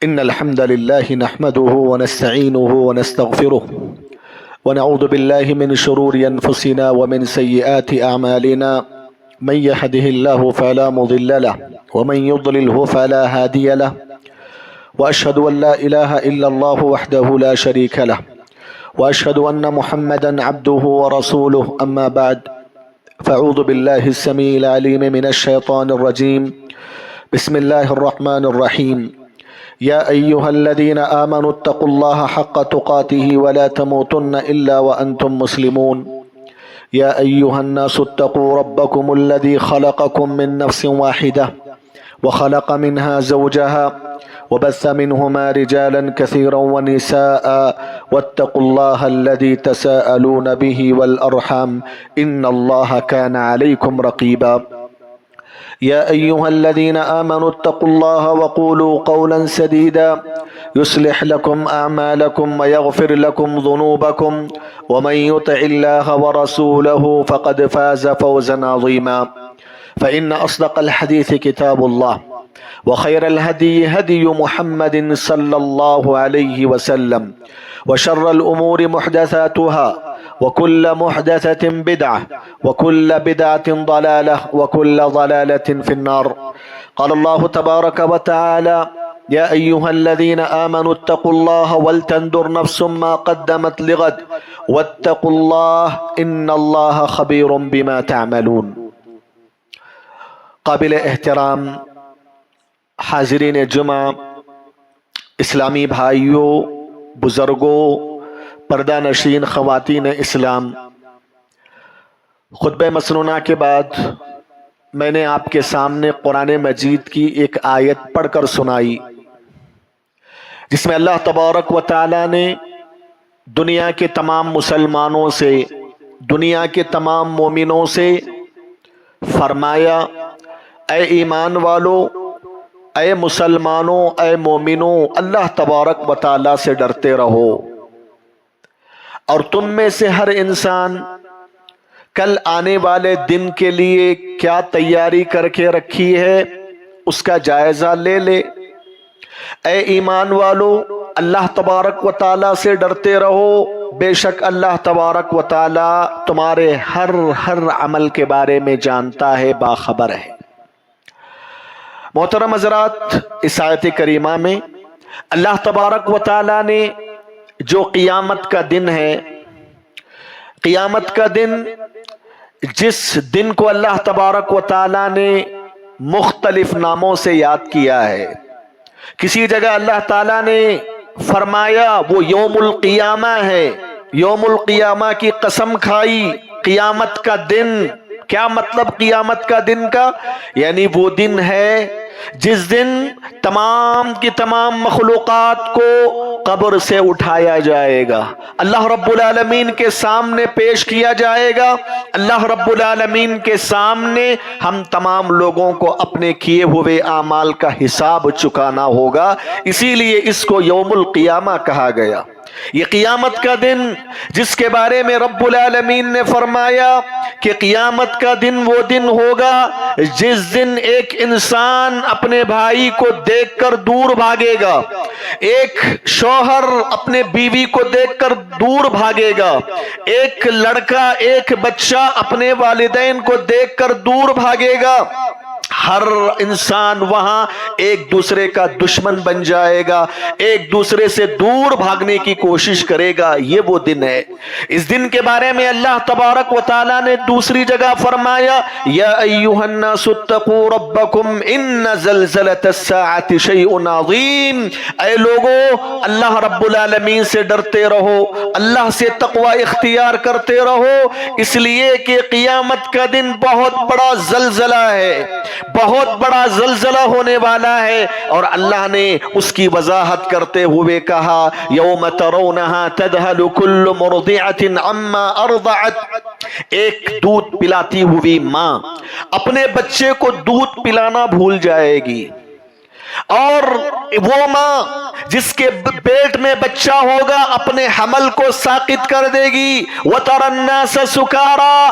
إن الحمد لله نحمده ونستعينه ونستغفره ونعوذ بالله من شرور أنفسنا ومن سيئات أعمالنا. من يهده الله فلا مضل له ومن يضلله فلا هادي له، وأشهد أن لا إله إلا الله وحده لا شريك له، وأشهد أن محمدا عبده ورسوله. أما بعد، فأعوذ بالله السميع العليم من الشيطان الرجيم. بسم الله الرحمن الرحيم. يا أيها الذين آمنوا اتقوا الله حق تقاته ولا تموتن إلا وأنتم مسلمون. يا أيها الناس اتقوا ربكم الذي خلقكم من نفس واحدة وخلق منها زوجها وبث منهما رجالا كثيرا ونساء، واتقوا الله الذي تساءلون به والأرحام إن الله كان عليكم رقيبا. يا أيها الذين آمنوا اتقوا الله وقولوا قولا سديدا يصلح لكم أعمالكم ويغفر لكم ذنوبكم، ومن يطع الله ورسوله فقد فاز فوزا عظيما. فإن أصدق الحديث كتاب الله، وخير الهدي هدي محمد صلى الله عليه وسلم، وشر الأمور محدثاتها، وكل محدثة بدعة، وكل بدعة ضلالة، وكل ضلالة في النار. قال الله تبارك وتعالى: يا أيها الذين آمنوا اتقوا الله ولتنظر نفس ما قدمت لغد واتقوا الله إن الله خبير بما تعملون. قابل احترام حاضرین جمعہ، اسلامی بھائیوں، بزرگوں، پردہ نشین خواتین اسلام، خطبہ مسنونہ کے بعد میں نے آپ کے سامنے قرآن مجید کی ایک آیت پڑھ کر سنائی، جس میں اللہ تبارک و تعالی نے دنیا کے تمام مسلمانوں سے، دنیا کے تمام مومنوں سے فرمایا: اے ایمان والو، اے مسلمانوں، اے مومنوں، اللہ تبارک و تعالی سے ڈرتے رہو، اور تم میں سے ہر انسان کل آنے والے دن کے لیے کیا تیاری کر کے رکھی ہے اس کا جائزہ لے لے۔ اے ایمان والو، اللہ تبارک و تعالی سے ڈرتے رہو، بے شک اللہ تبارک و تعالی تمہارے ہر عمل کے بارے میں جانتا ہے، باخبر ہے۔ محترم حضرات، اس آیت کریمہ میں اللہ تبارک و تعالی نے جو قیامت کا دن ہے، قیامت کا دن، جس دن کو اللہ تبارک و تعالی نے مختلف ناموں سے یاد کیا ہے، کسی جگہ اللہ تعالی نے فرمایا وہ یوم القیامہ ہے، یوم القیامہ کی قسم کھائی، قیامت کا دن۔ کیا مطلب قیامت کا دن کا؟ یعنی وہ دن ہے جس دن تمام کی تمام مخلوقات کو قبر سے اٹھایا جائے گا، اللہ رب العالمین کے سامنے پیش کیا جائے گا، اللہ رب العالمین کے سامنے ہم تمام لوگوں کو اپنے کیے ہوئے اعمال کا حساب چکانا ہوگا، اسی لیے اس کو یوم القیامہ کہا گیا۔ یہ قیامت کا دن جس کے بارے میں رب العالمین نے فرمایا کہ قیامت کا دن وہ دن ہوگا جس دن ایک انسان اپنے بھائی کو دیکھ کر دور بھاگے گا، ایک شوہر اپنے بیوی کو دیکھ کر دور بھاگے گا، ایک لڑکا، ایک بچہ اپنے والدین کو دیکھ کر دور بھاگے گا۔ ہر انسان وہاں ایک دوسرے کا دشمن بن جائے گا، ایک دوسرے سے دور بھاگنے کی کوشش کرے گا۔ یہ وہ دن ہے۔ اس دن کے بارے میں اللہ تبارک و تعالی نے دوسری جگہ فرمایا: یا ایھا الناس اتقوا ربکم ان زلزلۃ الساعۃ شیء عظیم۔ اے لوگو، اللہ رب العالمین سے ڈرتے رہو، اللہ سے تقوی اختیار کرتے رہو، اس لیے کہ قیامت کا دن بہت بڑا زلزلہ ہے، بہت بڑا زلزلہ ہونے والا ہے۔ اور اللہ نے اس کی وضاحت کرتے ہوئے کہا: یوم ترونہا تذہل کل مرضعۃ عما ارضعت۔ ایک دودھ پلاتی ہوئی ماں اپنے بچے کو دودھ پلانا بھول جائے گی، اور وہ ماں جس کے پیٹ میں بچہ ہوگا اپنے حمل کو ساقط کر دے گی۔ وَتَرَى النَّاسَ سُكَارَى،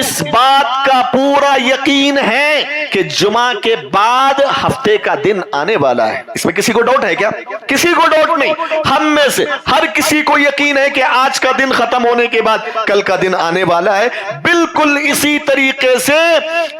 اس بات کا پورا یقین ہے کہ جمعہ کے بعد ہفتے کا دن آنے والا ہے؟ اس میں کسی کو ڈاؤٹ ہے کیا؟ کسی کو ڈاؤٹ نہیں. ہم میں سے ہر کسی کو یقین ہے کہ آج کا دن ختم ہونے کے بعد کل کا دن آنے والا ہے. بالکل اسی طریقے سے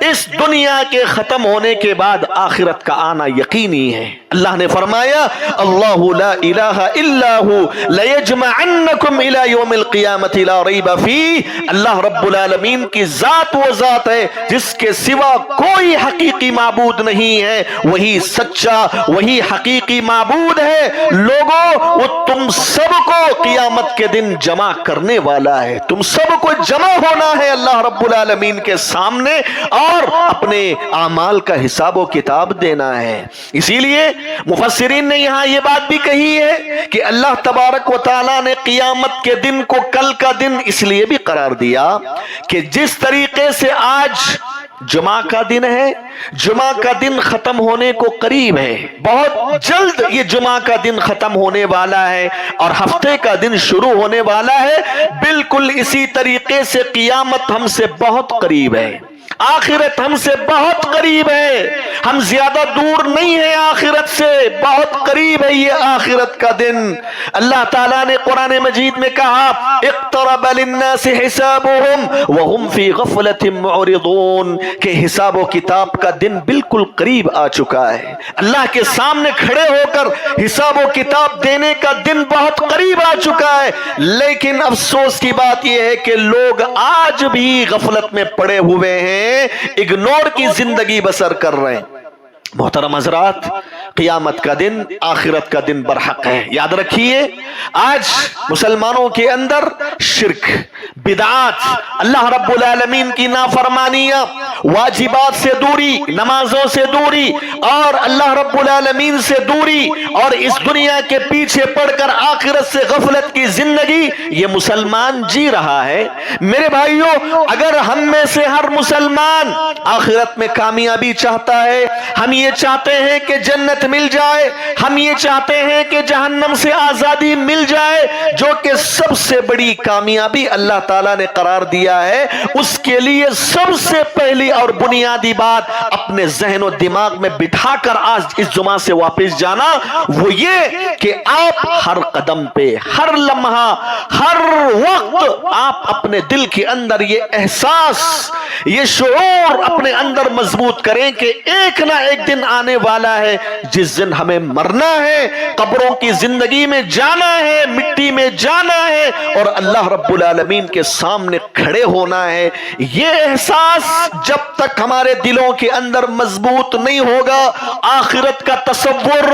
اس دنیا کے ختم ہونے کے بعد آخرت کا آنا یقینی ہے. اللہ نے فرمایا اللہ لا الہ الا ہو لیجمعنکم الی یوم القیامت لا ریب فیہ. اللہ رب العالمین کی ذات وہ ذات ہے جس کے سوا کوئی حقیقی معبود نہیں ہے. وہی سچا وہی حقیقی معبود ہے. لوگوں وہ تم سب کو قیامت کے دن جمع کرنے والا ہے. تم سب کو جمع ہونا ہے اللہ رب العالمین کے سامنے اور اپنے اعمال کا حساب و کتاب دینا ہے. اسی لیے مفسرین نے یہاں یہ بات بھی کہی ہے کہ اللہ تبارک و تعالی نے قیامت کے دن کو کل کا دن اس لیے بھی قرار دیا کہ جس طریقے سے آج جمعہ کا دن ہے، جمعہ کا دن ختم ہونے کو قریب ہے، بہت جلد یہ جمعہ کا دن ختم ہونے والا ہے اور ہفتے کا دن شروع ہونے والا ہے. بالکل اسی طریقے سے قیامت ہم سے بہت قریب ہے، آخرت ہم سے بہت قریب ہے. ہم زیادہ دور نہیں ہیں آخرت سے، بہت قریب ہے یہ آخرت کا دن. اللہ تعالیٰ نے قرآن مجید میں کہا اقترب للناس حسابهم وهم في غفلة معرضون کہ حساب و کتاب کا دن بالکل قریب آ چکا ہے. اللہ کے سامنے کھڑے ہو کر حساب و کتاب دینے کا دن بہت قریب آ چکا ہے. لیکن افسوس کی بات یہ ہے کہ لوگ آج بھی غفلت میں پڑے ہوئے ہیں، اگنور کی زندگی بسر کر رہے ہیں. محترم حضرات، قیامت کا دن آخرت کا دن برحق ہے. یاد رکھیے آج مسلمانوں کے اندر شرک، بدعات، اللہ رب العالمین کی نافرمانیاں، واجبات سے دوری، نمازوں سے دوری اور اللہ رب العالمین سے دوری اور اس دنیا کے پیچھے پڑ کر آخرت سے غفلت کی زندگی یہ مسلمان جی رہا ہے. میرے بھائیوں، اگر ہم میں سے ہر مسلمان آخرت میں کامیابی چاہتا ہے، ہم یہ چاہتے ہیں کہ جنت مل جائے، ہم یہ چاہتے ہیں کہ جہنم سے آزادی مل جائے، جو کہ سب سے بڑی کامیابی اللہ تعالیٰ نے قرار دیا ہے، اس کے لیے سب سے پہلی اور بنیادی بات اپنے ذہن و دماغ میں بٹھا کر آج اس جمعہ سے واپس جانا وہ یہ کہ آپ ہر قدم پہ، ہر لمحہ، ہر وقت آپ اپنے دل کے اندر یہ احساس، یہ شعور اپنے اندر مضبوط کریں کہ ایک نہ ایک دن آنے والا ہے جس دن ہمیں مرنا ہے، قبروں کی زندگی میں جانا ہے، مٹی میں جانا ہے اور اللہ رب العالمین کے سامنے کھڑے ہونا ہے. یہ احساس جب تک ہمارے دلوں کے اندر مضبوط نہیں ہوگا، آخرت کا تصور،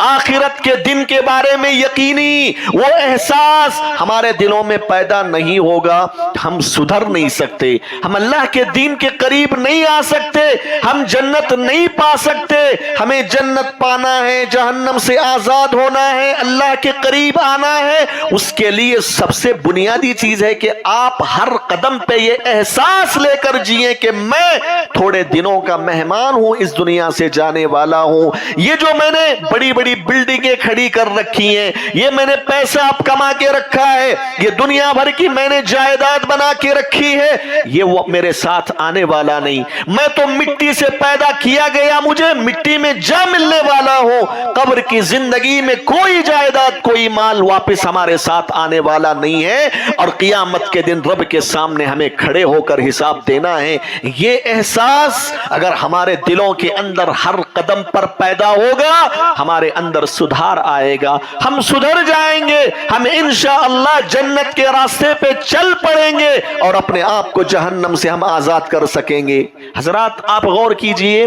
آخرت کے دن کے بارے میں یقینی وہ احساس ہمارے دلوں میں پیدا نہیں ہوگا، ہم سدھر نہیں سکتے، ہم اللہ کے دین کے قریب نہیں آ سکتے، ہم جنت نہیں پا سکتے. ہمیں جنت پانا ہے، جہنم سے آزاد ہونا ہے، اللہ کے قریب آنا ہے. اس کے لیے سب سے بنیادی چیز ہے کہ آپ ہر قدم پہ یہ احساس لے کر جئیں کہ میں تھوڑے دنوں کا مہمان ہوں، اس دنیا سے جانے والا ہوں. یہ جو میں نے بڑی بڑی بلڈنگیں کھڑی کر رکھی ہیں، یہ میں نے پیسہ اب کما کے رکھا ہے، یہ دنیا بھر کی میں نے جائیداد بنا کے رکھی ہے، یہ وہ میرے ساتھ آنے والا نہیں. میں تو مٹی سے پیدا کیا گیا، مجھے مٹی میں جا ملنے والا ہوں. قبر کی زندگی میں کوئی جائیداد، کوئی مال واپس ہمارے ساتھ آنے والا نہیں ہے اور قیامت کے دن رب کے سامنے ہمیں کھڑے ہو کر حساب دینا ہے. یہ احساس اگر ہمارے دلوں کے اندر ہر قدم پر پیدا ہوگا، ہمارے اندر سدھار آئے گا، ہم سدھر جائیں گے، ہم انشاءاللہ جنت کے راستے پہ چل پڑیں گے اور اپنے آپ کو جہنم سے ہم آزاد کر سکیں گے. حضرات آپ غور کیجئے،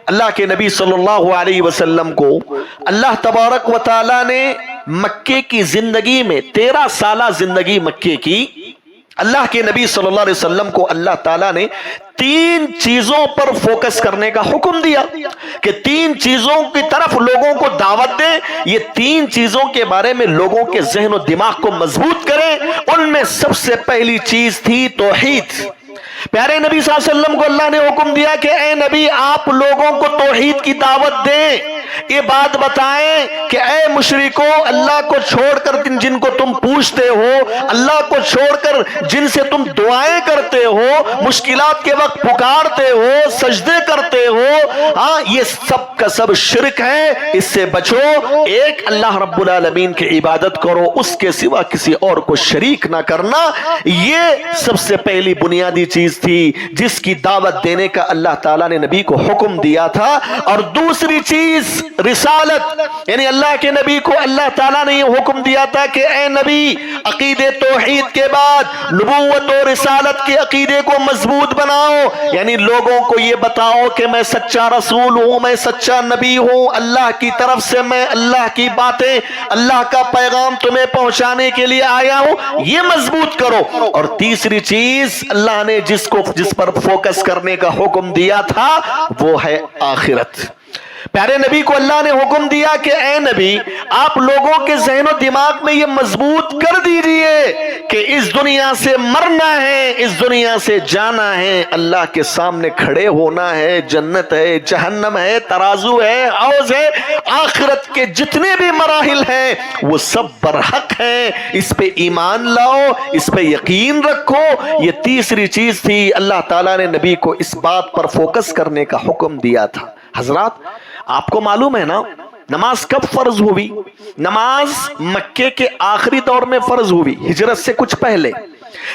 اللہ کے نبی صلی اللہ علیہ وسلم کو اللہ تبارک و تعالی نے مکے کی زندگی میں 13 سالہ زندگی مکے کی، اللہ کے نبی صلی اللہ علیہ وسلم کو اللہ تعالیٰ نے 3 چیزوں پر فوکس کرنے کا حکم دیا کہ 3 چیزوں کی طرف لوگوں کو دعوت دیں. یہ 3 چیزوں کے بارے میں لوگوں کے ذہن و دماغ کو مضبوط کریں. ان میں سب سے پہلی چیز تھی توحید. پیارے نبی صلی اللہ علیہ وسلم کو اللہ نے حکم دیا کہ اے نبی آپ لوگوں کو توحید کی دعوت دیں. یہ بات بتائیں کہ اے مشرکو، اللہ کو چھوڑ کر جن کو تم پوچھتے ہو، اللہ کو چھوڑ کر جن سے تم دعائیں کرتے ہو، مشکلات کے وقت پکارتے ہو، سجدے کرتے ہو، ہاں یہ سب کا سب شرک ہے، اس سے بچو، ایک اللہ رب العالمین کی عبادت کرو، اس کے سوا کسی اور کو شریک نہ کرنا۔ یہ سب سے پہلی بنیادی چیز تھی جس کی دعوت دینے کا اللہ تعالیٰ نے نبی کو حکم دیا تھا۔ اور دوسری چیز رسالت، یعنی اللہ کے نبی کو اللہ تعالیٰ نے یہ حکم دیا تھا کہ اے نبی، عقیدے توحید کے بعد نبوت و رسالت کے عقیدے کو مضبوط بناؤ، یعنی لوگوں کو یہ بتاؤ کہ میں سچا رسول ہوں، میں سچا نبی ہوں، اللہ کی طرف سے میں اللہ کی باتیں، اللہ کا پیغام تمہیں پہنچانے کے لیے آیا ہوں، یہ مضبوط کرو۔ اور تیسری چیز اللہ نے جس پر فوکس کرنے کا حکم دیا تھا وہ ہے آخرت۔ پیارے نبی کو اللہ نے حکم دیا کہ اے نبی، آپ لوگوں کے ذہن و دماغ میں یہ مضبوط کر دیجئے کہ اس دنیا سے مرنا ہے، اس دنیا سے جانا ہے، اللہ کے سامنے کھڑے ہونا ہے، جنت ہے، جہنم ہے، ترازو ہے، حوض ہے، آخرت کے جتنے بھی مراحل ہیں وہ سب برحق ہیں، اس پہ ایمان لاؤ، اس پہ یقین رکھو۔ یہ تیسری چیز تھی، اللہ تعالیٰ نے نبی کو اس بات پر فوکس کرنے کا حکم دیا تھا۔ حضرات، آپ کو معلوم ہے نا نماز کب فرض ہوئی؟ نماز مکے کے آخری دور میں فرض ہوئی، ہجرت سے کچھ پہلے۔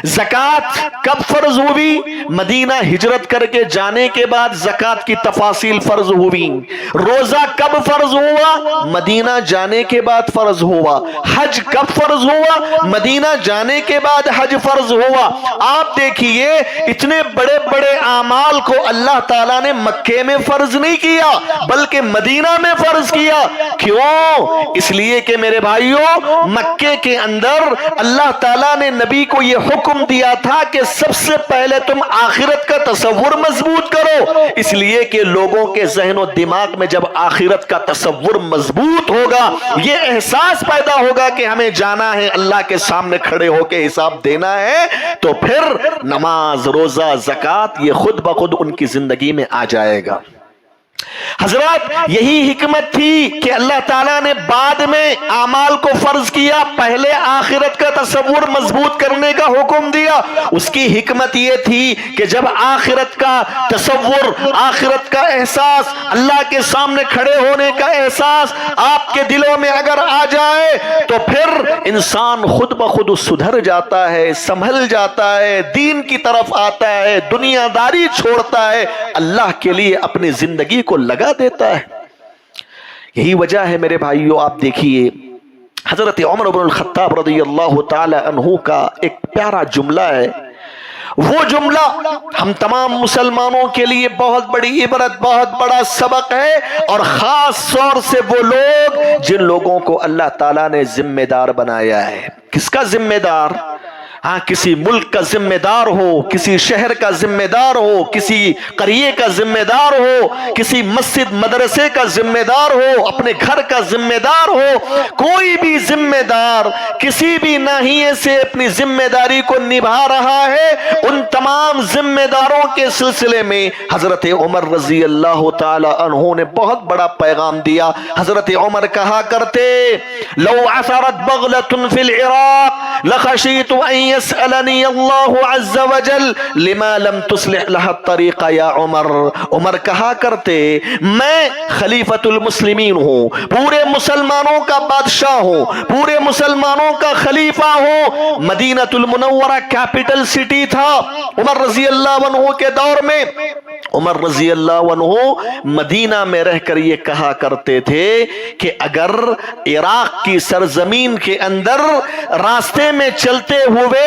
زکوٰۃ کب فرض ہوئی؟ مدینہ ہجرت کر کے جانے کے بعد زکوٰۃ کی تفاصیل فرض ہوئی۔ روزہ کب فرض ہوا؟ مدینہ جانے کے بعد فرض ہوا۔ حج کب فرض ہوا؟ مدینہ جانے کے بعد حج فرض ہوا۔ آپ دیکھیے، اتنے بڑے بڑے اعمال کو اللہ تعالیٰ نے مکے میں فرض نہیں کیا بلکہ مدینہ میں فرض کیا۔ کیوں؟ اس لیے کہ میرے بھائیوں، مکے کے اندر اللہ تعالیٰ نے نبی کو یہ حکم دیا تھا کہ سب سے پہلے تم آخرت کا تصور مضبوط کرو، اس لیے کہ لوگوں کے ذہن و دماغ میں جب آخرت کا تصور مضبوط ہوگا، یہ احساس پیدا ہوگا کہ ہمیں جانا ہے، اللہ کے سامنے کھڑے ہو کے حساب دینا ہے، تو پھر نماز، روزہ، زکوٰۃ یہ خود بخود ان کی زندگی میں آ جائے گا۔ حضرات، یہی حکمت تھی کہ اللہ تعالیٰ نے بعد میں اعمال کو فرض کیا، پہلے آخرت کا تصور مضبوط کرنے کا حکم دیا۔ اس کی حکمت یہ تھی کہ جب آخرت کا تصور، آخرت کا احساس، اللہ کے سامنے کھڑے ہونے کا احساس آپ کے دلوں میں اگر آ جائے تو پھر انسان خود بخود سدھر جاتا ہے، سنبھل جاتا ہے، دین کی طرف آتا ہے، دنیا داری چھوڑتا ہے، اللہ کے لیے اپنی زندگی کو لگا دیتا ہے۔ یہی وجہ ہے میرے بھائیوں، آپ دیکھیے حضرت عمر بن الخطاب رضی اللہ تعالی عنہ کا ایک پیارا جملہ ہے۔ وہ جملہ ہم تمام مسلمانوں کے لیے بہت بڑی عبرت، بہت بڑا سبق ہے، اور خاص طور سے وہ لوگ جن لوگوں کو اللہ تعالیٰ نے ذمہ دار بنایا ہے۔ کس کا ذمہ دار؟ ہاں، کسی ملک کا ذمہ دار ہو، کسی شہر کا ذمہ دار ہو، کسی قریے کا ذمہ دار ہو، کسی مسجد مدرسے کا ذمہ دار ہو، اپنے گھر کا ذمہ دار ہو، کوئی بھی ذمہ دار کسی بھی ناحیے سے اپنی ذمہ داری کو نبھا رہا ہے، ان تمام ذمہ داروں کے سلسلے میں حضرت عمر رضی اللہ تعالی عنہ نے بہت بڑا پیغام دیا۔ حضرت عمر کہا کرتے، لو عثرت بغلۃ فی العراق لخشیت ان يسألني الله عز وجل لما لم تصلح لها الطريقة يا عمر۔ عمر کہا کرتے، میں خلیفۃ المسلمین ہوں، پورے مسلمانوں کا بادشاہ ہوں، پورے مسلمانوں کا خلیفہ ہوں۔ مدینہ المنورہ کیپٹل سٹی تھا عمر رضی اللہ عنہ کے دور میں۔ عمر رضی اللہ عنہ مدینہ میں رہ کر یہ کہا کرتے تھے کہ اگر عراق کی سرزمین کے اندر راستے میں چلتے ہوئے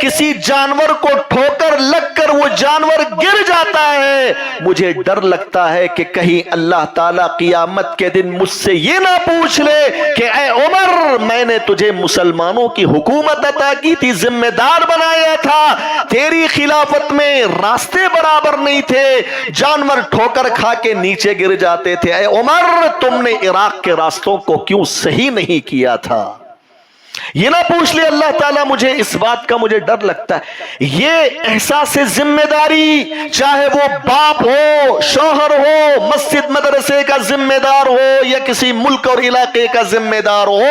کسی جانور کو ٹھوکر لگ کر وہ جانور گر جاتا ہے، مجھے ڈر لگتا ہے کہ کہیں اللہ تعالیٰ قیامت کے دن مجھ سے یہ نہ پوچھ لے کہ اے عمر، میں نے تجھے مسلمانوں کی حکومت عطا کی تھی، ذمہ دار بنایا تھا، تیری خلافت میں راستے برابر نہیں تھے، جانور ٹھوکر کھا کے نیچے گر جاتے تھے، اے عمر تم نے عراق کے راستوں کو کیوں صحیح نہیں کیا تھا؟ یہ نہ پوچھ لے اللہ تعالیٰ مجھے اس بات کا مجھے ڈر لگتا ہے. یہ احساس ذمہ داری، چاہے وہ باپ ہو، شوہر ہو، مسجد مدرسے کا ذمہ دار ہو یا کسی ملک اور علاقے کا ذمہ دار ہو،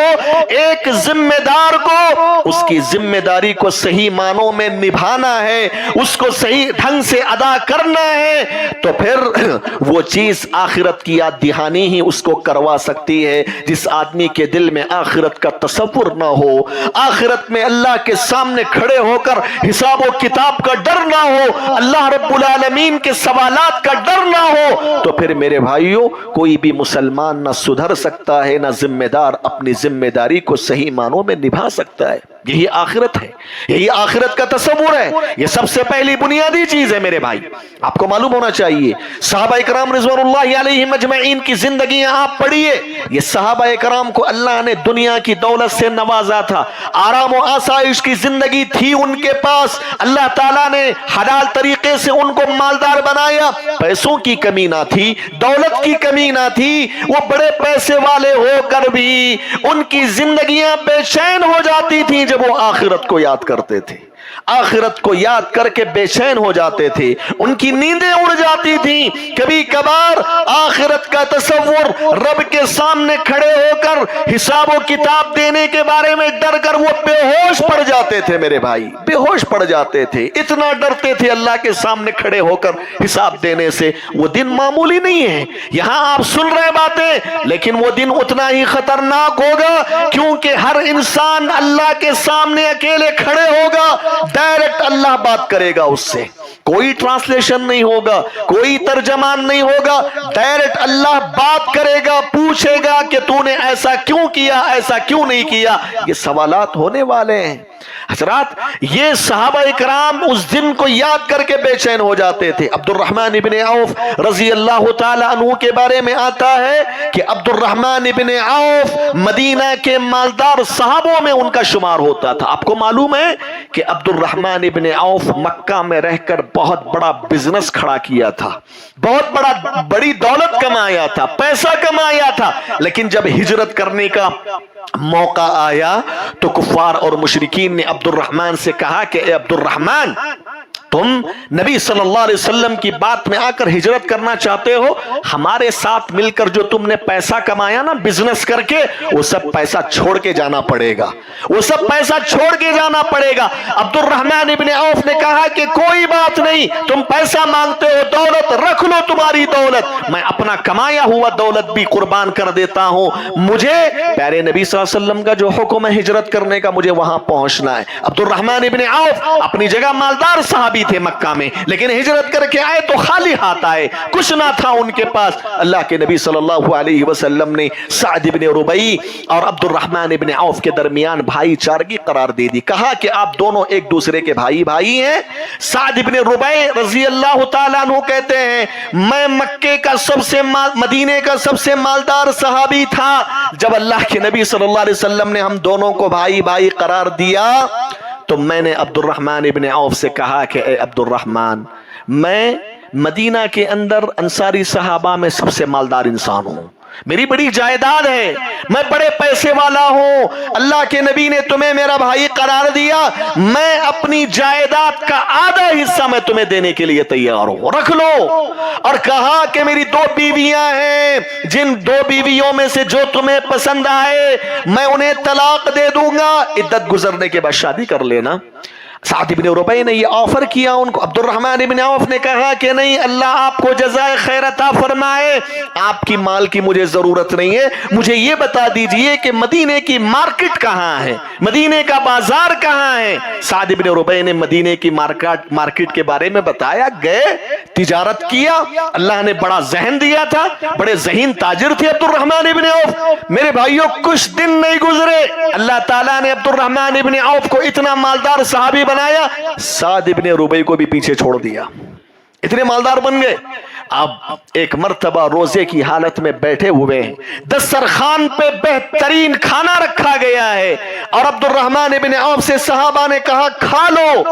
ایک ذمہ دار کو اس کی ذمہ داری کو صحیح معنوں میں نبھانا ہے، اس کو صحیح ڈھنگ سے ادا کرنا ہے، تو پھر وہ چیز آخرت کی یاد دہانی ہی اس کو کروا سکتی ہے. جس آدمی کے دل میں آخرت کا تصور نہ ہو، آخرت میں اللہ کے سامنے کھڑے ہو کر حساب و کتاب کا ڈر نہ ہو، اللہ رب العالمین کے سوالات کا ڈر نہ ہو، تو پھر میرے بھائیوں کوئی بھی مسلمان نہ سدھر سکتا ہے، نہ ذمہ دار اپنی ذمہ داری کو صحیح معنوں میں نبھا سکتا ہے. یہی آخرت ہے، یہی آخرت کا تصور ہے. یہ سب سے پہلی بنیادی چیز ہے میرے بھائی. آپ کو معلوم ہونا چاہیے صحابہ کرام رضوان اللہ علیہم اجمعین کی زندگیاں آپ پڑھیے. یہ صحابہ کرام کو اللہ نے دنیا کی دولت سے نوازا تھا، آرام و آسائش کی زندگی تھی ان کے پاس، اللہ تعالیٰ نے حلال طریقے سے ان کو مالدار بنایا، پیسوں کی کمی نہ تھی، دولت کی کمی نہ تھی. وہ بڑے پیسے والے ہو کر بھی ان کی زندگیاں بے چین ہو جاتی تھیں جب وہ آخرت کو یاد کرتے تھے. آخرت کو یاد کر کے بے چین ہو جاتے تھے، ان کی نیندیں اڑ جاتی تھیں. کبھی کبھار آخرت کا تصور، رب کے سامنے کھڑے ہو کر حساب و کتاب دینے کے بارے میں ڈر کر وہ بے ہوش پڑ جاتے تھے میرے بھائی، بے ہوش پڑ جاتے تھے. اتنا ڈرتے تھے اللہ کے سامنے کھڑے ہو کر حساب دینے سے. وہ دن معمولی نہیں ہے. یہاں آپ سن رہے باتیں، لیکن وہ دن اتنا ہی خطرناک ہوگا، کیونکہ ہر انسان اللہ کے سامنے اکیلے کھڑے ہوگا. ڈائریکٹ اللہ بات کرے گا اس سے، کوئی ٹرانسلیشن نہیں ہوگا، کوئی ترجمان نہیں ہوگا. ڈائریکٹ اللہ بات کرے گا، پوچھے گا کہ تو نے ایسا کیوں کیا، ایسا کیوں نہیں کیا. یہ سوالات ہونے والے ہیں. حضرات یہ صحابہ کرام اس دن کو یاد کر کے بے چین ہو جاتے تھے. عبد الرحمن ابن عوف رضی اللہ تعالی عنہ کے بارے میں آتا ہے کہ عبد الرحمن ابن عوف مدینہ کے مالدار صحابوں میں ان کا شمار ہوتا تھا. آپ کو معلوم ہے کہ عبد الرحمن ابن عوف مکہ میں رہ کر بہت بڑا بزنس کھڑا کیا تھا، بہت بڑی دولت کمایا تھا، پیسہ کمایا تھا. لیکن جب ہجرت کرنے کا موقع آیا تو کفار اور مشرکین نے عبد الرحمن سے کہا کہ اے عبد الرحمن، تم نبی صلی اللہ علیہ وسلم کی بات میں آ کر ہجرت کرنا چاہتے ہو، ہمارے ساتھ مل کر جو تم نے پیسہ کمایا نا بزنس کر کے، وہ سب پیسہ چھوڑ کے جانا پڑے گا، وہ سب پیسہ چھوڑ کے جانا پڑے گا. عبد الرحمن ابن عوف نے کہا کہ کوئی بات نہیں، تم پیسہ مانگتے ہو، دولت رکھ لو، تمہاری دولت، میں اپنا کمایا ہوا دولت بھی قربان کر دیتا ہوں. مجھے پیارے نبی صلی اللہ علیہ وسلم کا جو حکم ہے ہجرت کرنے کا، مجھے وہاں پہنچنا ہے. عبد الرحمن ابن عوف اپنی جگہ مالدار صحابی تھے مکہ میں، لیکن ہجرت کر کے آئے تو خالی ہاتھ آئے، کچھ نہ تھا ان کے پاس. اللہ کے نبی صلی اللہ علیہ وسلم نے سعد ابن ربیع اور عبد الرحمن ابن عوف کے درمیان بھائی چارگی قرار دے دی. کہا کہ آپ دونوں ایک دوسرے کے بھائی ہیں. سعد ابن ربیع رضی اللہ تعالیٰ عنہ کہتے ہیں میں مکے کا مدینے کا سب سے مالدار صحابی تھا. جب اللہ کے نبی صلی اللہ علیہ وسلم نے ہم دونوں کو بھائی قرار دیا تو میں نے عبد الرحمن ابن عوف سے کہا کہ اے عبد الرحمن، میں مدینہ کے اندر انصاری صحابہ میں سب سے مالدار انسان ہوں، میری بڑی جائیداد ہے، میں بڑے پیسے والا ہوں، اللہ کے نبی نے تمہیں میرا بھائی قرار دیا، میں اپنی جائیداد کا آدھا حصہ میں تمہیں دینے کے لیے تیار ہوں، رکھ لو. اور کہا کہ میری 2 بیویاں ہیں، جن 2 بیویوں میں سے جو تمہیں پسند آئے میں انہیں طلاق دے دوں گا، عدت گزرنے کے بعد شادی کر لینا. سعد ابن ربیع نے یہ آفر کیا ان کو. عبد الرحمن ابن عوف نے کہا کہ نہیں، اللہ آپ کو جزائے خیر عطا فرمائے، آپ کی مال کی مجھے ضرورت نہیں ہے، مجھے یہ بتا دیجئے کہ مدینے کی مارکیٹ کہاں ہے، مدینے کا بازار کہاں ہے. سعد ابن ربیع نے مدینے کی مارکیٹ کے بارے میں بتایا، گئے تجارت کیا. اللہ نے بڑا ذہن دیا تھا، بڑے ذہین تاجر تھے عبد الرحمن ابن عوف. میرے بھائیوں کچھ دن نہیں گزرے، اللہ تعالیٰ نے عبد الرحمن ابن عوف کو اتنا مالدار صحابی بنایا، سعد ابن ربیع کو بھی پیچھے چھوڑ دیا، اتنے مالدار بن گئے. اب ایک مرتبہ روزے کی حالت میں بیٹھے ہوئے ہیں، دسترخوان پہ بہترین کھانا رکھا گیا ہے اور عبد الرحمن ابن عوف سے صحابہ نے کہا کھا لو.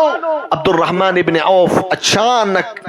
عبد الرحمن ابن عوف اچانک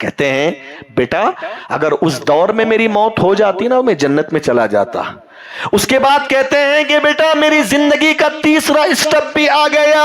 کہتے ہیں بیٹا اگر اس دور میں میری موت ہو جاتی نا میں جنت میں چلا جاتا. اس کے بعد کہتے ہیں کہ بیٹا میری زندگی کا تیسرا اسٹیپ بھی آ گیا.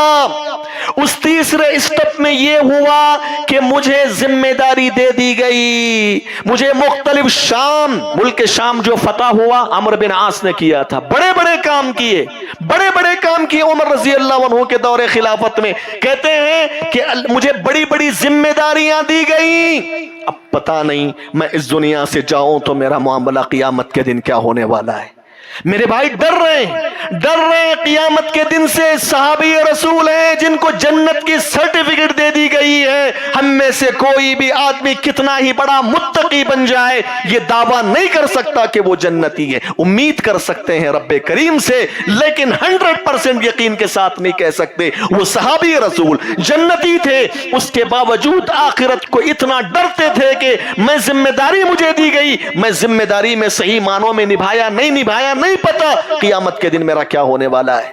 اس تیسرے اسٹیپ میں یہ ہوا کہ مجھے ذمہ داری دے دی گئی. مجھے مختلف شام، ملک شام جو فتح ہوا عمرو بن عاص نے کیا تھا، بڑے بڑے کام کیے، بڑے بڑے کام کیے عمر رضی اللہ عنہ کے دور خلافت میں. کہتے ہیں کہ مجھے بڑی بڑی ذمہ داریاں دی گئی. اب پتہ نہیں میں اس دنیا سے جاؤں تو میرا معاملہ قیامت کے دن کیا ہونے والا ہے. میرے بھائی ڈر رہے ہیں قیامت کے دن سے. صحابی رسول ہیں جن کو جنت کی سرٹیفکیٹ دے دی گئی ہے. ہم میں سے کوئی بھی آدمی کتنا ہی بڑا متقی بن جائے یہ دعویٰ نہیں کر سکتا کہ وہ جنتی ہے. امید کر سکتے ہیں رب کریم سے، لیکن 100% یقین کے ساتھ نہیں کہہ سکتے. وہ صحابی رسول جنتی تھے، اس کے باوجود آخرت کو اتنا ڈرتے تھے کہ میں ذمہ داری مجھے دی گئی، میں ذمہ داری میں صحیح معنوں میں نبھایا نہیں پتا قیامت کے دن میرا کیا ہونے والا ہے.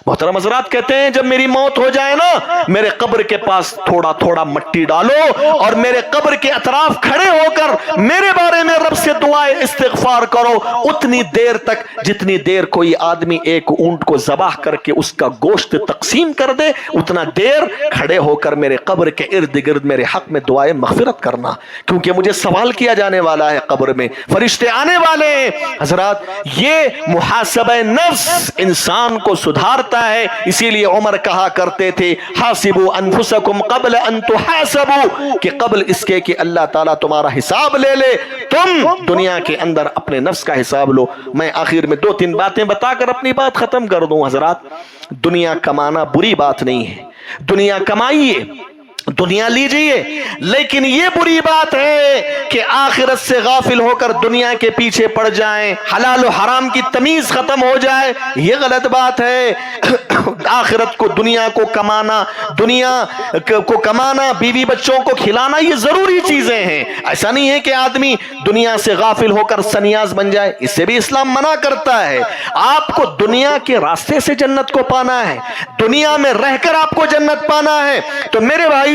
محترم حضرات کہتے ہیں جب میری موت ہو جائے نا میرے قبر کے پاس تھوڑا تھوڑا مٹی ڈالو اور میرے قبر کے اطراف کھڑے ہو کر میرے بارے میں رب سے دعائے استغفار کرو. اتنی دیر تک جتنی دیر کوئی آدمی ایک اونٹ کو ذبح کر کے اس کا گوشت تقسیم کر دے، اتنا دیر کھڑے ہو کر میرے قبر کے ارد گرد میرے حق میں دعائے مغفرت کرنا، کیونکہ مجھے سوال کیا جانے والا ہے. قبر میں فرشتے آنے والے ہیں. حضرات یہ محاسبہ نفس انسان کو سدھارتا ہے. اسی لیے عمر کہا کرتے تھے حاسبوا انفسکم قبل ان تحاسبوا، کہ قبل اس کے کہ اللہ تعالیٰ تمہارا حساب لے لے تم دنیا کے اندر اپنے نفس کا حساب لو. میں آخر میں 2-3 باتیں بتا کر اپنی بات ختم کر دوں. حضرات دنیا کمانا بری بات نہیں ہے، دنیا کمائیے، دنیا لیجئے، لیکن یہ بری بات ہے کہ آخرت سے غافل ہو کر دنیا کے پیچھے پڑ جائیں، حلال و حرام کی تمیز ختم ہو جائے، یہ غلط بات ہے. آخرت کو دنیا کو کمانا، بیوی بچوں کو کھلانا یہ ضروری چیزیں ہیں. ایسا نہیں ہے کہ آدمی دنیا سے غافل ہو کر سنیاس بن جائے، اس سے بھی اسلام منع کرتا ہے. آپ کو دنیا کے راستے سے جنت کو پانا ہے، دنیا میں رہ کر آپ کو جنت پانا ہے. تو میرے بھائی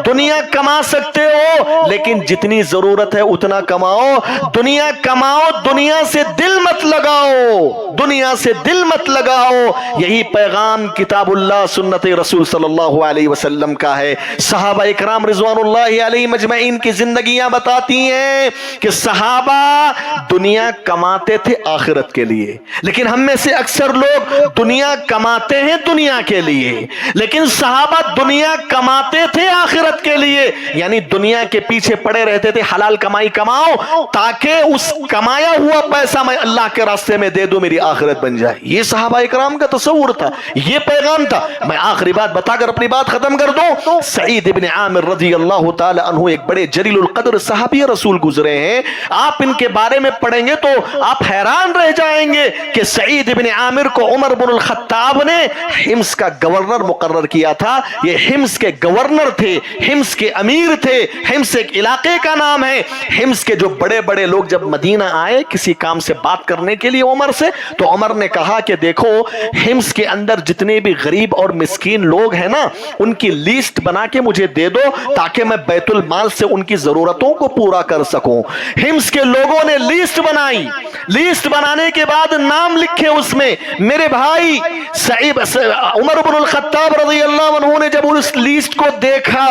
دنیا کما سکتے ہو لیکن جتنی ضرورت ہے اتنا کماؤ. دنیا کماؤ، دنیا سے دل مت لگاؤ، دنیا سے دل مت لگاؤ. یہی پیغام کتاب اللہ سنت رسول صلی اللہ علیہ وسلم کا ہے. صحابہ اکرام رضوان اللہ علیہ مجمعین کی زندگیاں بتاتی ہیں کہ صحابہ دنیا کماتے تھے آخرت کے لیے، لیکن ہم میں سے اکثر لوگ دنیا کماتے ہیں دنیا کے لیے، لیکن صحابہ دنیا کماتے تھے آخرت کے لیے. یعنی دنیا کے پیچھے پڑے رہتے تھے، حلال کمائی کماؤ تاکہ اس کمایا ہوا پیسہ میں اللہ کے راستے میں دے دوں، میری آخرت بن جائے. یہ صحابہ اکرام کا تصور تھا، یہ پیغام تھا. میں آخری بات بتا کر اپنی بات ختم کر دوں. سعید ابن عامر رضی اللہ تعالی عنہ ایک بڑے جلیل القدر صحابی رسول گزرے ہیں. آپ ان کے بارے میں پڑھیں گے تو آپ حیران رہ جائیں گے کہ سعید ابن عامر کو عمر بن الخطاب نے حمص کا گورنر مقرر کیا تھا. یہ حمص کے گورنر تھے، حمص کے امیر تھے. حمص ایک علاقے کا نام ہے. حمص کے جو بڑے بڑے لوگ جب مدینہ آئے کسی کام سے بات کرنے کے لیے عمر سے، تو عمر نے کہا کہ دیکھو حمص کے اندر جتنے بھی غریب اور مسکین لوگ ہیں نا ان کی لیسٹ بنا کے مجھے دے دو تاکہ میں بیت المال سے ان کی ضرورتوں کو پورا کر سکوں. حمص کے لوگوں نے لیسٹ بنائی. لیسٹ بنانے کے بعد نام لکھے اس میں. میرے بھائی عمر بن الخطاب رضی اللہ عنہ نے جب اس لیسٹ کو دیکھا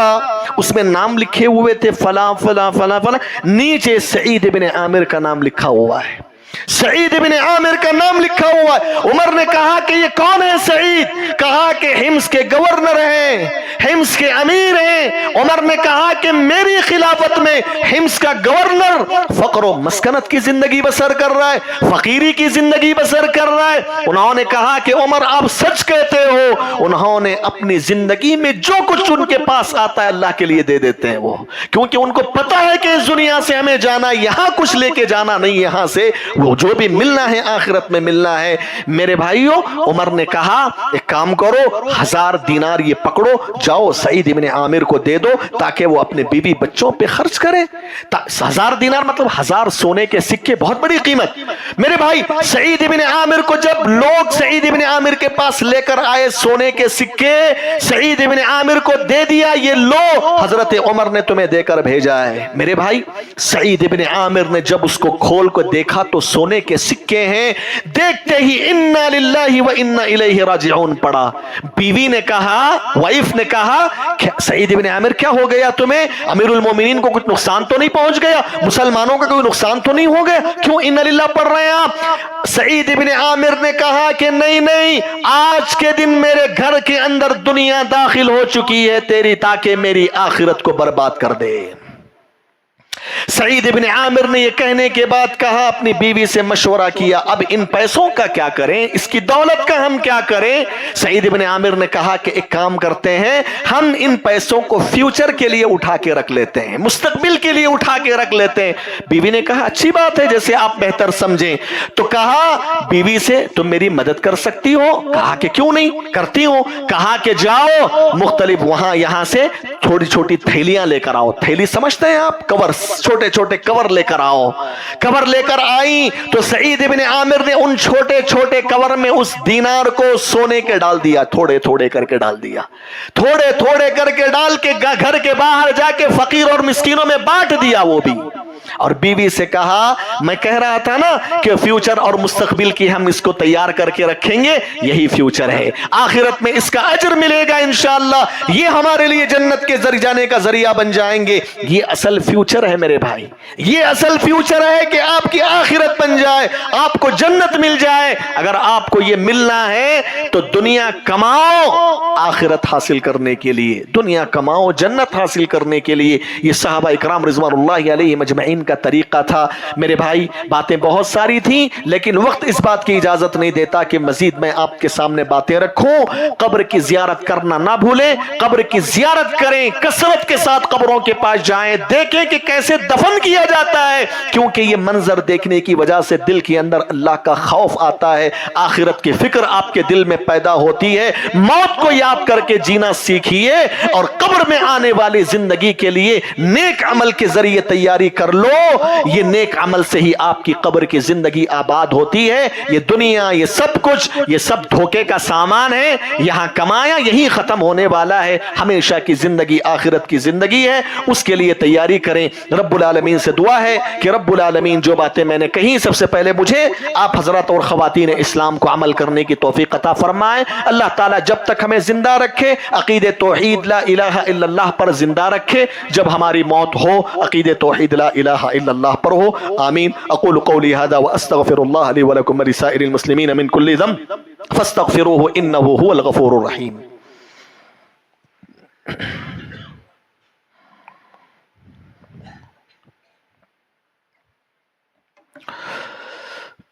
اس میں نام لکھے ہوئے تھے فلاں فلاں فلاں فلاں، نیچے سعید ابن عامر کا نام لکھا ہوا ہے. سعید ابن عامر کا نام لکھا ہوا ہے. عمر نے کہا کہ یہ کون ہے سعید؟ کہا کہ حمص کے گورنر ہیں، حمص کے امیر ہیں. عمر نے کہا کہ میری خلافت میں حمص کا گورنر فقر و مسکنت کی زندگی بسر کر رہا ہے، فقیری کی زندگی بسر کر رہا ہے. انہوں نے کہا کہ عمر آپ سچ کہتے ہو. انہوں نے اپنی زندگی میں جو کچھ ان کے پاس آتا ہے اللہ کے لیے دے دیتے ہیں وہ، کیونکہ ان کو پتا ہے کہ اس دنیا سے ہمیں جانا، یہاں کچھ لے کے جانا نہیں، یہاں سے وہ جو بھی ملنا ہے آخرت میں ملنا ہے۔ میرے بھائیوں، عمر نے کہا ایک کام کرو، 1000 دینار یہ پکڑو، جاؤ سعید ابن عامر کو دے دو تاکہ وہ اپنے بیوی بچوں پہ خرچ کرے۔ 1000 دینار مطلب 1000 سونے کے سکے، بہت بڑی قیمت۔ میرے بھائی، سعید ابن عامر کو جب لوگ سعید ابن عامر کے پاس لے کر آئے سونے کے سکے، سعید ابن عامر کو دے دیا، یہ لو حضرت عمر نے تمہیں دے کر بھیجا ہے۔ میرے بھائی، سعید ابن عامر نے جب اس کو کھول کو دیکھا تو سونے کے سکے ہیں، دیکھتے ہی انا للہ و انا الیہ راجعون پڑا۔ بیوی نے کہا، وائف نے کہا، سعید ابن عامر کیا ہو گیا تمہیں؟ امیر المومنین کو کچھ نقصان تو نہیں پہنچ گیا؟ مسلمانوں کا کوئی نقصان تو نہیں ہو گیا؟ کیوں انا للہ پڑھ رہے ہیں آپ؟ سعید ابن عامر نے کہا کہ نہیں، آج کے دن میرے گھر کے اندر دنیا داخل ہو چکی ہے تیری، تاکہ میری آخرت کو برباد کر دے۔ سعید ابن عامر نے یہ کہنے کے بعد کہا، اپنی بیوی سے مشورہ کیا، اب ان پیسوں کا کیا کریں، اس کی دولت کا ہم کیا کریں؟ سعید ابن عامر نے کہا کہ ایک کام کرتے ہیں، ہم ان پیسوں کو فیوچر کے لیے اٹھا کے رکھ لیتے ہیں، مستقبل کے لیے اٹھا کے رکھ لیتے ہیں۔ بیوی نے کہا اچھی بات ہے، جیسے آپ بہتر سمجھیں۔ تو کہا بیوی سے، تم میری مدد کر سکتی ہو؟ کہا کہ کیوں نہیں، کرتی ہوں۔ کہا کہ جاؤ مختلف وہاں یہاں سے چھوٹی چھوٹی تھیلیاں لے کر آؤ۔ تھیلی سمجھتے ہیں آپ؟ کور، چھوٹے چھوٹے کور لے کر آؤ۔ کور لے کر آئی تو سعید ابن عامر نے ان چھوٹے چھوٹے کور میں اس دینار کو سونے کے ڈال دیا، تھوڑے تھوڑے کر کے ڈال دیا، تھوڑے تھوڑے کر کے ڈال کے گھر کے باہر جا کے فقیر اور مسکینوں میں بانٹ دیا وہ بھی۔ اور بیوی سے کہا، میں کہہ رہا تھا نا کہ فیوچر اور مستقبل کی ہم اس کو تیار کر کے رکھیں گے، یہی فیوچر ہے، آخرت میں اس کا اجر ملے گا انشاءاللہ، یہ ہمارے لیے جنت کے ذریعے جانے کا ذریعہ بن جائیں گے۔ یہ اصل فیوچر ہے میرے بھائی، یہ اصل فیوچر ہے کہ آپ کی آخرت بن جائے، آپ کو جنت مل جائے۔ اگر آپ کو یہ ملنا ہے تو دنیا کماؤ آخرت حاصل کرنے کے لیے، دنیا کماؤ جنت حاصل کرنے کے لیے۔ یہ صحابہ اکرام رضوان اللہ علیہ مجمعین کا طریقہ تھا۔ میرے بھائی، باتیں بہت ساری تھیں لیکن وقت اس بات کی اجازت نہیں دیتا کہ مزید میں آپ کے سامنے باتیں رکھوں۔ قبر کی زیارت کرنا نہ بھولیں، قبر کی زیارت کریں، کثرت کے ساتھ قبروں کے پاس جائیں، دیکھیں کہ کیسے دفن کیا جاتا ہے، کیونکہ یہ منظر دیکھنے کی وجہ سے دل کے اندر اللہ کا خوف آتا ہے، آخرت کی فکر آپ کے دل میں پیدا ہوتی ہے۔ موت کو یاد کر کے جینا سیکھیے اور قبر میں آنے والی زندگی کے لیے نیک عمل کے ذریعے تیاری کر لو۔ یہ نیک عمل سے ہی آپ کی قبر کی زندگی آباد ہوتی ہے۔ یہ دنیا، یہ سب کچھ، یہ سب دھوکے کا سامان ہے، یہاں کمایا یہی ختم ہونے والا ہے۔ ہمیشہ کی زندگی آخرت کی زندگی ہے، اس کے لیے تیاری کریں۔ رب العالمین سے دعا ہے کہ رب العالمین جو باتیں میں نے کہیں، سب سے پہلے مجھے، آپ حضرات اور خواتین اسلام کو عمل کرنے کی توفیق عطا فرمائے۔ اللہ تعالیٰ جب تک ہمیں زندہ رکھے عقید توحید لا الہ الا اللہ پر زندہ رکھے، جب ہماری موت ہو عقید توحید لا الہ الا اللہ پر ہو۔ آمین۔ اقول قولی هذا واستغفر الله لي ولكم ولسائر المسلمين من كل ذنب فاستغفروه انه هو الغفور الرحيم۔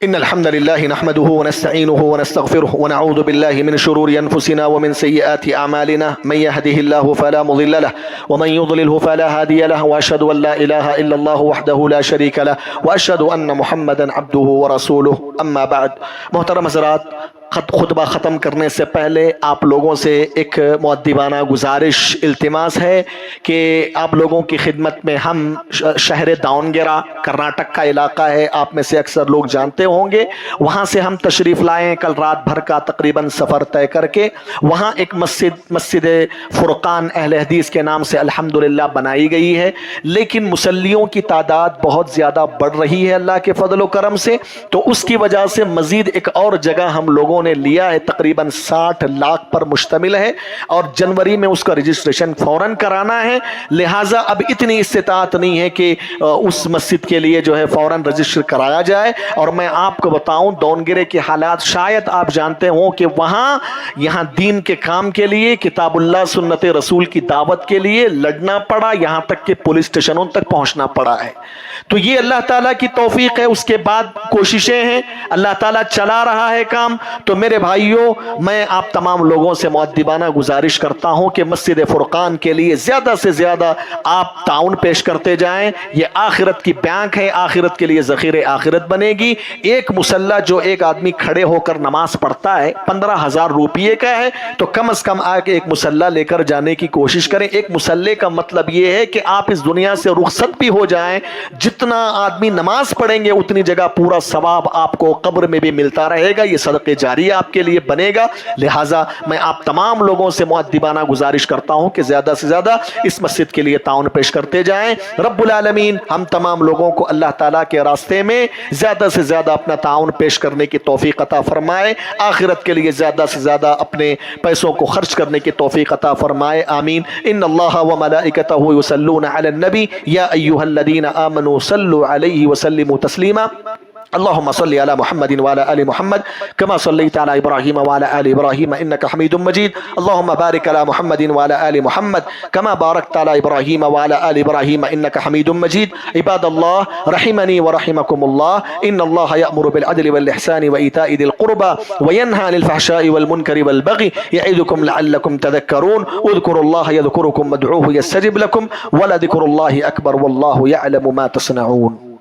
إن الحمد لله نحمده ونستعينه ونستغفره ونعوذ بالله من شرور أنفسنا ومن سيئات أعمالنا، من يهده الله فلا مضل له ومن يضلله فلا هادي له، وأشهد أن لا إله إلا الله وحده لا شريك له وأشهد أن محمدا عبده ورسوله، أما بعد۔ محترم حضرات، خطبہ ختم کرنے سے پہلے آپ لوگوں سے ایک مؤدبانہ گزارش، التماس ہے کہ آپ لوگوں کی خدمت میں ہم شہر داونگیرہ کرناٹک کا علاقہ ہے، آپ میں سے اکثر لوگ جانتے ہوں گے، وہاں سے ہم تشریف لائیں کل رات بھر کا تقریباً سفر طے کر کے۔ وہاں ایک مسجد فرقان اہل حدیث کے نام سے الحمدللہ بنائی گئی ہے، لیکن مصلیوں کی تعداد بہت زیادہ بڑھ رہی ہے اللہ کے فضل و کرم سے، تو اس کی وجہ سے مزید ایک اور جگہ ہم لوگوں نے لیا ہے، تقریباً 60 لاکھ پر مشتمل ہے، اور جنوری میں اس کا رجسٹریشن فوراً کرانا ہے، لہٰذا اب اتنی استطاعت نہیں ہے کہ اس مسجد کے لیے جو ہے فوراً رجسٹر کرایا جائے۔ اور میں آپ کو بتاؤں دونگرے کے حالات، شاید آپ جانتے ہوں کہ یہاں دین کے کام کے لیے، کتاب اللہ سنت رسول کی دعوت کے لیے لڑنا پڑا، یہاں تک کہ پولیس اسٹیشنوں تک پہنچنا پڑا ہے۔ تو یہ اللہ تعالیٰ کی توفیق ہے، اس کے بعد کوششیں ہیں، اللہ تعالیٰ چلا رہا ہے کام۔ تو تو میرے بھائیوں، میں آپ تمام لوگوں سے مؤدبانہ گزارش کرتا ہوں کہ مسجد فرقان کے لیے زیادہ سے زیادہ آپ تعاون پیش کرتے جائیں. یہ آخرت کی بینک ہے، آخرت کے لیے ذخیرہ آخرت بنے گی. ایک مصلی جو ایک آدمی کھڑے ہو کر نماز پڑھتا ہے 15,000 روپیے کا ہے، تو کم از کم آ کے ایک مصلی لے کر جانے کی کوشش کریں. ایک مصلی کا مطلب یہ ہے کہ آپ اس دنیا سے رخصت بھی ہو جائیں، جتنا آدمی نماز پڑھیں گے اتنی جگہ پورا ثواب آپ کو قبر میں بھی ملتا رہے گا. یہ صدقہ جاریہ آپ کے لیے بنے گا. لہٰذا میں آپ تمام لوگوں سے مؤدبانہ گزارش کرتا ہوں کہ زیادہ سے زیادہ اس مسجد کے لیے تعاون پیش کرتے جائیں. رب العالمین ہم تمام لوگوں کو اللہ تعالیٰ کے راستے میں زیادہ سے زیادہ اپنا تعاون پیش کرنے کی توفیق عطا فرمائے. آخرت کے لیے زیادہ سے زیادہ اپنے پیسوں کو خرچ کرنے کی توفیق عطا فرمائے. آمین. ان اللہ و ملائکتہ یصلون علی النبی یا ایھا الذین آمنوا صلوا علیہ وسلموا تسلیما. اللهم صل على محمد وعلى آل محمد كما صليت على إبراهيم وعلى آل إبراهيم إنك حميد مجيد. اللهم بارك على محمد وعلى آل محمد كما باركت على إبراهيم وعلى آل إبراهيم إنك حميد مجيد. عباد الله رحمني ورحمكم الله، إن الله يأمر بالعدل والإحسان وإيتاء ذي القربى وينهى عن الفحشاء والمنكر والبغي يعظكم لعلكم تذكرون. اذكروا الله يذكركم وادعوه يستجب لكم ولذكر الله أكبر والله يعلم ما تصنعون.